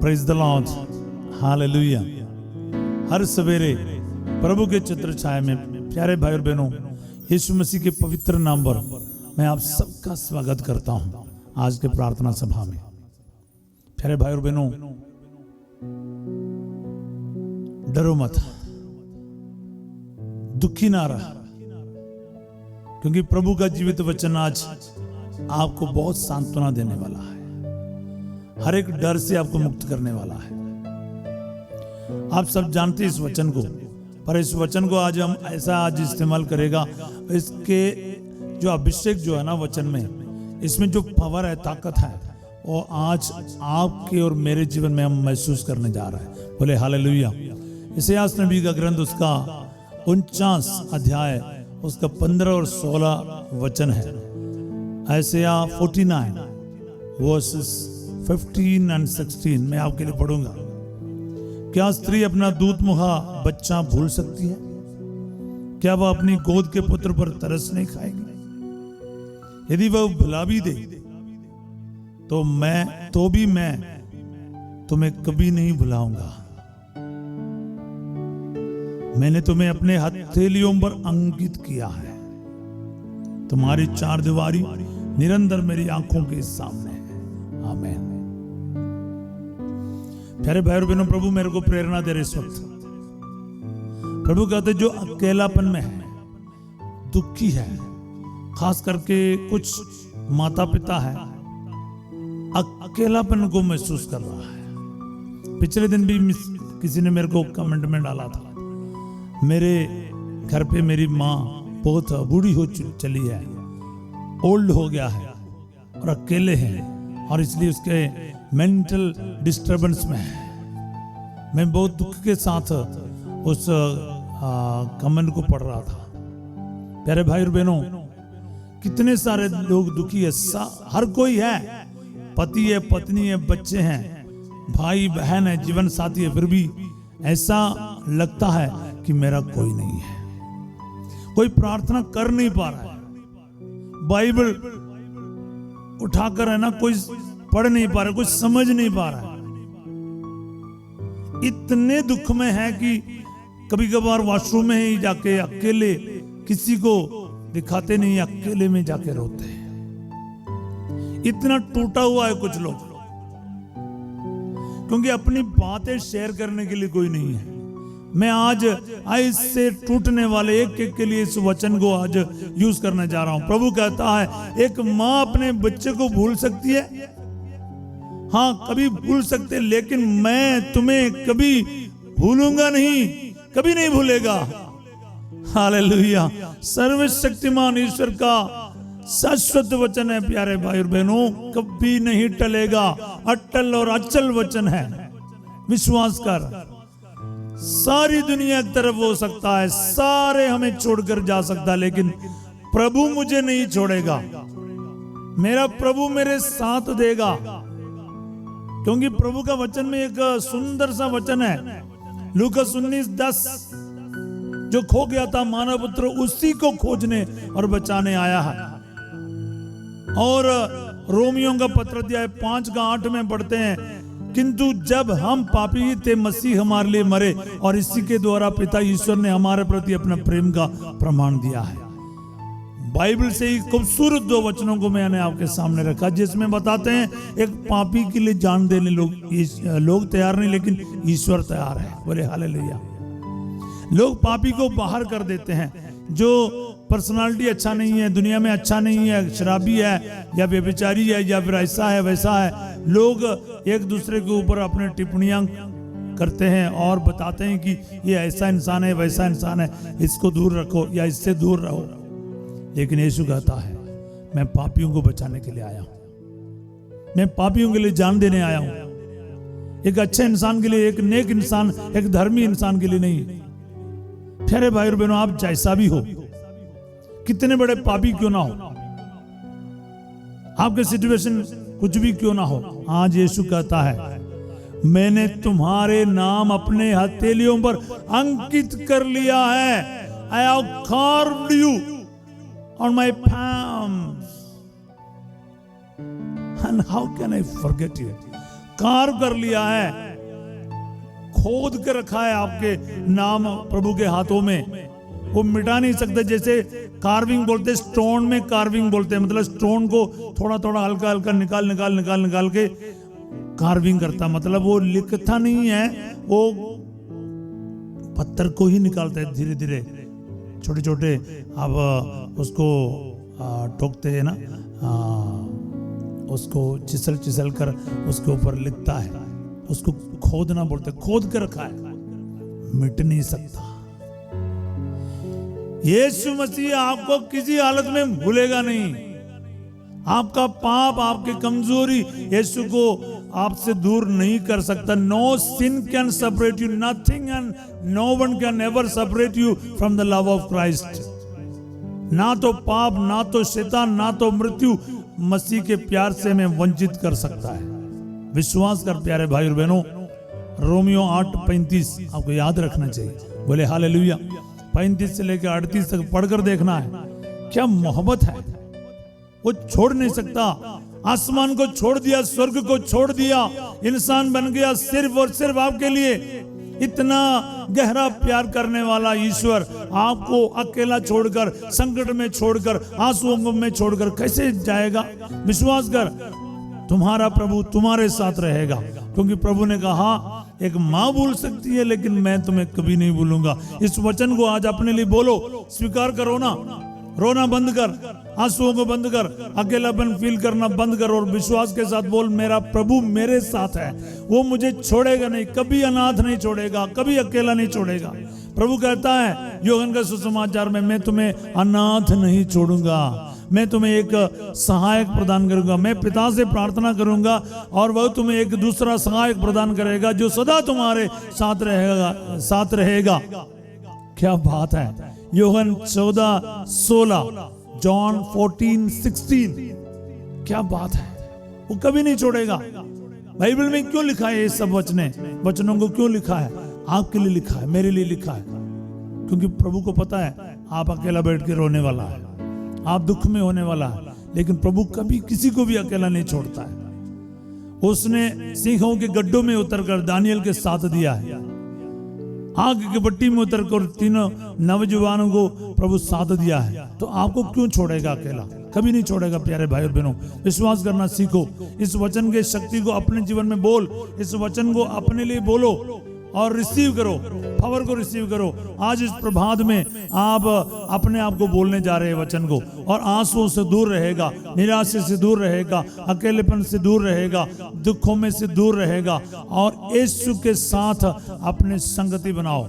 Praise the lord, hallelujah. हर सवेरे प्रभु के चित्र छाया में प्यारे भाई और बहनों, यीशु मसीह के पवित्र नाम पर मैं आप सबका स्वागत करता हूं आज के प्रार्थना सभा में। प्यारे भाई और बहनों, डरो मत, दुखी ना रहा, क्योंकि प्रभु का जीवित वचन आज आपको बहुत सांत्वना देने वाला है, हर एक डर से आपको मुक्त करने वाला है। आप सब जानते हैं इस वचन को, पर इस वचन को आज हम ऐसा आज इस्तेमाल करेगा, इसके जो अभिषेक जो है ना वचन में, इसमें जो पावर है, ताकत है, वो आज आपके और मेरे जीवन में हम महसूस करने जा रहे हैं। बोले हालेलुया। इसायास नबी का ग्रंथ उसका 49 अध्याय उसका 15 और 16 वचन है। इसायास 49 वर्सेस 15 और 16 मैं आपके लिए पढ़ूंगा। क्या स्त्री अपना दूध मुहा बच्चा भूल सकती है? क्या वह अपनी गोद के पुत्र पर तरस नहीं खाएगी? यदि वह भुला भी दे तो मैं तुम्हें कभी नहीं भुलाऊंगा। मैंने तुम्हें अपने हथेलियों पर अंकित किया है। तुम्हारी चार दीवारी निरंतर मेरी आंखों के सामने है। आमीन। प्यारे भाई और बहनों, प्रभु मेरे को प्रेरणा दे रहे इस वक्त। प्रभु कहते जो अकेलापन में है, दुखी है, खास करके कुछ माता पिता है, अकेलापन को महसूस कर रहा है। पिछले दिन भी किसी ने मेरे को कमेंट में डाला था, मेरे घर पे मेरी माँ बहुत बूढ़ी हो चली है, ओल्ड हो गया है और अकेले हैं, और इसलिए उसके मेंटल डिस्टर्बेंस में है। मैं बहुत दुख के साथ उस कमेंट को पढ़ रहा था। प्यारे भाई और बहनों, कितने सारे लोग दुखी है, हर कोई है, पति है, पत्नी है, बच्चे हैं, भाई बहन है, जीवन साथी है, फिर भी ऐसा लगता है कि मेरा कोई नहीं है, कोई प्रार्थना कर नहीं पा रहा है, बाइबल उठाकर है ना कोई पढ़ नहीं पा रहा, कुछ समझ नहीं पा रहा है। इतने दुख में है कि कभी कभार वॉशरूम में ही जाके अकेले, किसी को दिखाते नहीं, अकेले में जाके रोते हैं। इतना टूटा हुआ है कुछ लोग, क्योंकि अपनी बातें शेयर करने के लिए कोई नहीं है। मैं आज इससे टूटने वाले एक एक के लिए इस वचन को आज यूज करने जा रहा हूं। प्रभु कहता है, एक माँ अपने बच्चे को भूल सकती है, हाँ कभी भूल सकते, लेकिन मैं तुम्हें कभी भूलूंगा नहीं, कभी नहीं भूलेगा। हालेलुया। सर्वशक्तिमान ईश्वर का शाश्वत वचन है प्यारे भाई और बहनों, कभी नहीं टलेगा, अटल और अचल वचन है। विश्वास कर। सारी दुनिया एक तरफ हो सकता है, सारे हमें छोड़कर जा सकता है, लेकिन प्रभु मुझे नहीं छोड़ेगा, मेरा प्रभु मेरे साथ देगा। क्योंकि प्रभु का वचन में एक सुंदर सा वचन है, लूका 19:10, जो खो गया था मानव पुत्र उसी को खोजने और बचाने आया है। और रोमियों का पत्र अध्याय 5:8 में पढ़ते हैं, किंतु जब हम पापी ही थे, मसीह हमारे लिए मरे, और इसी के द्वारा पिता ईश्वर ने हमारे प्रति अपना प्रेम का प्रमाण दिया है। बाइबल से ही खूबसूरत दो वचनों को मैंने आपके सामने रखा, जिसमें बताते हैं एक पापी के लिए जान देने लोग तैयार नहीं, लेकिन ईश्वर तैयार है। बोले हालेलुया। लोग पापी को बाहर कर देते हैं, जो पर्सनालिटी अच्छा नहीं है, दुनिया में अच्छा नहीं है, शराबी है या व्यभिचारी है या फिर ऐसा है वैसा है। लोग एक दूसरे के ऊपर अपने टिप्पणियां करते हैं और बताते हैं कि ये ऐसा इंसान है, वैसा इंसान है, इसको दूर रखो या इससे दूर रहो। लेकिन यीशु कहता है, मैं पापियों को बचाने के लिए आया हूं, मैं पापियों के लिए जान देने आया हूं, एक अच्छे इंसान के लिए, एक नेक इंसान, एक धर्मी इंसान के लिए नहीं। प्यारे भाई और बहनों, आप जैसा भी हो, कितने बड़े पापी क्यों ना हो, आपके सिचुएशन कुछ भी क्यों ना हो, आज यीशु कहता है, मैंने तुम्हारे नाम अपने हथेलियों पर अंकित कर लिया है। I have carved you on my palms. And how can I forget you? Curve कर लिया है, खोद के रखा है आपके नाम प्रभु के हाथों में, वो मिटा नहीं सकते। जैसे कार्विंग बोलते, स्टोन में कार्विंग बोलते हैं, मतलब स्टोन को थोड़ा थोड़ा हल्का हल्का निकाल के कार्विंग करता, मतलब वो लिखता नहीं है, वो पत्थर को ही निकालता है धीरे धीरे, छोटे छोटे। अब उसको ठोकते हैं ना, उसको चिसल कर उसके ऊपर लिखता है, उसको खोदना बोलते, खोद के रखा है, मिट नहीं सकता। यीशु मसीह आपको किसी हालत में भूलेगा नहीं। आपका पाप, आपकी कमजोरी यीशु को आपसे दूर नहीं कर सकता। No sin can separate you, nothing and no one can ever separate you from the love of Christ. ना तो पाप, ना तो शैतान, ना तो मृत्यु मसीह के प्यार से हमें वंचित कर सकता है। विश्वास कर प्यारे भाई और बहनों, रोमियो 8:35 आपको याद रखना चाहिए। बोले हालेलुया। 35 से लेकर 38 तक पढ़कर देखना है, क्या मोहब्बत है। वो छोड़ नहीं सकता। आसमान को छोड़ दिया, स्वर्ग को छोड़ दिया, इंसान बन गया सिर्फ और सिर्फ आपके लिए। इतना गहरा प्यार करने वाला ईश्वर आपको अकेला छोड़कर, संकट में छोड़कर, आंसुओं में छोड़कर कैसे जाएगा। विश्वास कर, तुम्हारा प्रभु तुम्हारे साथ रहेगा, क्योंकि प्रभु ने कहा एक माँ भूल सकती है लेकिन मैं तुम्हें कभी नहीं भूलूंगा। इस वचन को आज अपने लिए बोलो, स्वीकार करो ना। रोना बंद कर, आंसुओं को बंद कर, अकेलापन फील करना बंद कर और विश्वास के साथ बोल, मेरा प्रभु मेरे साथ है, वो मुझे छोड़ेगा नहीं, कभी अनाथ नहीं छोड़ेगा, कभी अकेला नहीं छोड़ेगा। प्रभु कहता है यूहन्ना का सुसमाचार में, मैं तुम्हें अनाथ नहीं छोड़ूंगा, मैं तुम्हें एक सहायक प्रदान करूंगा। मैं पिता से प्रार्थना करूंगा और वह तुम्हें एक दूसरा सहायक प्रदान करेगा जो सदा तुम्हारे साथ रहेगा। क्या बात है। यूहन्ना 14:16, जॉन 14:16, क्या बात है। वो कभी नहीं छोड़ेगा। बाइबल में क्यों लिखा है ये सब वचनों को क्यों लिखा है? आपके लिए लिखा है, मेरे लिए लिखा है, क्योंकि प्रभु को पता है आप अकेला बैठ के रोने वाला है, आप दुख में होने वाला है, लेकिन प्रभु कभी किसी को भी अकेला नहीं छोड़ता है। उसने सिंहों के गड्ढों में उतरकर दानियल के साथ दिया है, आग की भट्टी में उतरकर तीनों नवजुवानों को प्रभु साथ दिया है। तो आपको क्यों छोड़ेगा अकेला? कभी नहीं छोड़ेगा। प्यारे भाई और बहनों, विश्वास करना सीखो। इस वचन के शक्ति को अपने जीवन में बोल, इस वचन को अपने लिए बोलो और रिसीव करो, पावर को रिसीव करो। आज इस प्रभात में आप अपने आप को बोलने जा रहे हैं वचन को, और आंसुओं से दूर रहेगा, निराशा से दूर रहेगा, अकेलेपन से दूर रहेगा, दुखों में से दूर रहेगा, और यीशु के साथ अपने संगति बनाओ।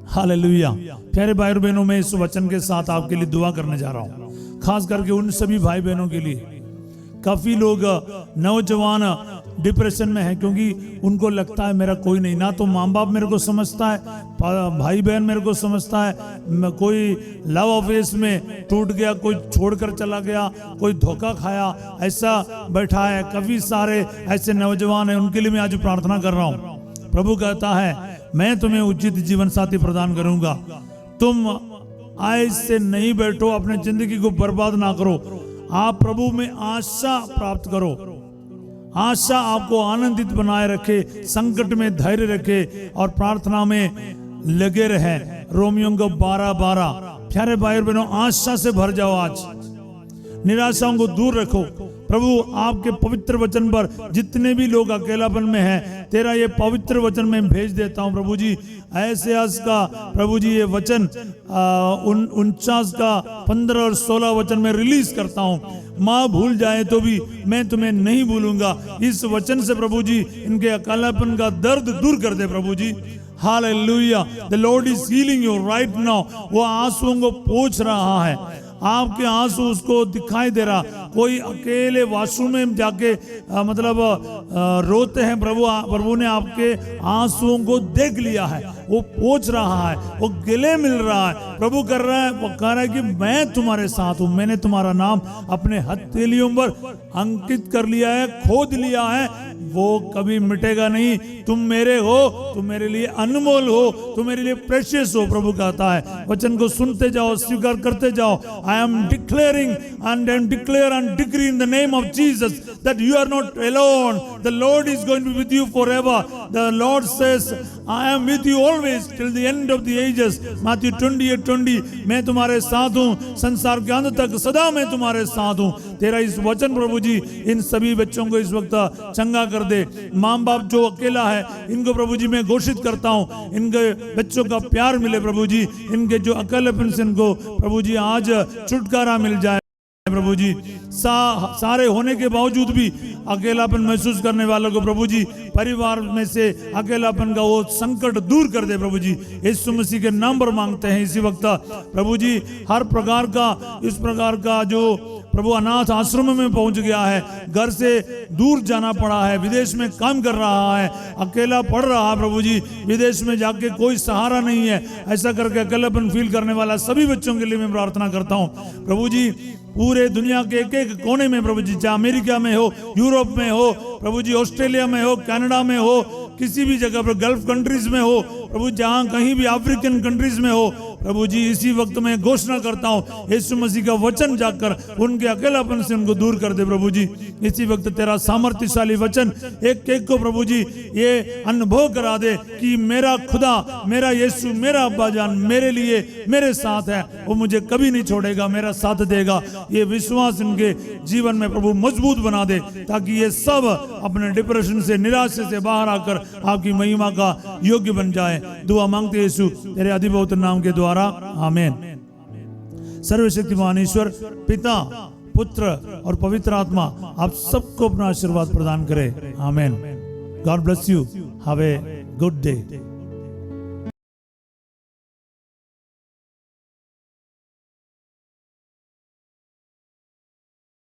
हालेलुया। प्यारे भाई और बहनों, मैं इस वचन के साथ आपके लिए दुआ करने जा रहा हूँ, खास करके उन सभी भाई बहनों के लिए। काफी लोग नौजवान डिप्रेशन में है, क्योंकि उनको लगता है मेरा कोई नहीं, ना तो माँ बाप मेरे को समझता है, भाई बहन मेरे को समझता है, कोई लव अफेयर में टूट गया, कोई छोड़कर चला गया, कोई धोखा खाया, ऐसा बैठा है। काफी सारे ऐसे नौजवान हैं, उनके लिए मैं आज प्रार्थना कर रहा हूँ। प्रभु कहता है मैं तुम्हें उचित जीवन साथी प्रदान करूंगा। तुम आय से नहीं बैठो, अपने जिंदगी को बर्बाद ना करो। आप प्रभु में आशा प्राप्त करो। आशा आपको आनंदित बनाए रखे, संकट में धैर्य रखे और प्रार्थना में लगे रहे। रोमियो 12:12। प्यारे भाई और बहनों, आशा से भर जाओ। आज निराशाओं को दूर रखो। प्रभु आपके पवित्र वचन पर जितने भी लोग अकेलापन में हैं, तेरा ये पवित्र वचन मैं भेज देता हूं प्रभु जी। ऐसे आज का प्रभु जी ये वचन 49 का 15 और 16 वचन में रिलीज करता हूं। माँ भूल जाए तो भी मैं तुम्हें नहीं भूलूंगा। इस वचन से प्रभु जी इनके अकेलापन का दर्द दूर कर दे प्रभु जी। Hallelujah. The Lord is healing you right now. वो आंसुओं को पोंछ रहा है, आपके आंसू उसको दिखाई दे रहा। कोई अकेले वॉशरूम में जाके रोते हैं, प्रभु ने आपके आंसुओं को देख लिया है। वो पोंछ रहा है, वो गले मिल रहा है। प्रभु कर रहा है, वो कह रहा है कि मैं तुम्हारे साथ हूं, मैंने तुम्हारा नाम अपने हथेलियों पर अंकित कर लिया है, खोद लिया है, वो कभी मिटेगा नहीं। तुम मेरे हो, तुम मेरे लिए अनमोल हो, तुम मेरे लिए प्रेशियस हो। प्रभु कहता है, वचन को सुनते जाओ, स्वीकार करते जाओ। I am declaring and declare and decree in the name of Jesus that you are not alone, the Lord is going to be with you forever. The Lord says I am with you always till the end of the ages. Matthew 28:20, मैं तुम्हारे साथ हूं, संसार के अंत तक सदा मैं तुम्हारे साथ हूं। तेरा इस वचन प्रभु जी इन सभी बच्चों को इस वक्त चंगा कर दे। माँ बाप जो अकेला है, इनको प्रभु जी मैं घोषित करता हूं, इनके बच्चों का प्यार मिले प्रभु जी, इनके जो अकेलेपन से इनको प्रभु जी आज छुटकारा मिल जाए प्रभु जी। सारे होने के बावजूद भी अकेलापन महसूस करने वालों को प्रभु जी परिवार में से अकेलापन का वो संकट दूर कर दे प्रभु जी। यीशु मसीह के नाम पर मांगते हैं इसी वक्त प्रभु जी। हर प्रकार का इस प्रकार का जो प्रभु अनाथ आश्रम में पहुंच गया है, घर से दूर जाना पड़ा है, विदेश में काम कर रहा है, अकेला पड़ रहा है प्रभु जी, विदेश में जाके कोई सहारा नहीं है, ऐसा करके अकेलापन फील करने वाला सभी बच्चों के लिए मैं प्रार्थना करता हूं प्रभु जी। पूरे दुनिया के एक एक कोने में प्रभु जी, चाहे अमेरिका में हो, यूरोप में हो प्रभु जी, ऑस्ट्रेलिया में हो, कनाडा में हो, किसी भी जगह पर गल्फ कंट्रीज में हो प्रभु, जहां कहीं भी अफ्रीकन कंट्रीज में हो प्रभु जी, इसी वक्त मैं घोषणा करता हूं यीशु मसीह का वचन जाकर उनके अकेलापन से उनको दूर कर दे प्रभु जी। इसी वक्त तेरा सामर्थ्यशाली वचन एक एक को प्रभु जी ये अनुभव करा दे कि मेरा खुदा, मेरा यीशु, मेरा अब्बा जान मेरे लिए मेरे साथ है, वो मुझे कभी नहीं छोड़ेगा, मेरा साथ देगा। ये विश्वास इनके जीवन में प्रभु मजबूत बना दे, ताकि ये सब अपने डिप्रेशन से, निराशा से बाहर आकर आपकी महिमा का योग्य बन जाए। दुआ मांगते यीशु तेरे अधिपवित्र नाम के द्वारा, आमीन। सर्वशक्तिमान ईश्वर पिता, पुत्र और पवित्र आत्मा आप सबको अपना आशीर्वाद प्रदान करे, आमीन। God bless you, have a good day.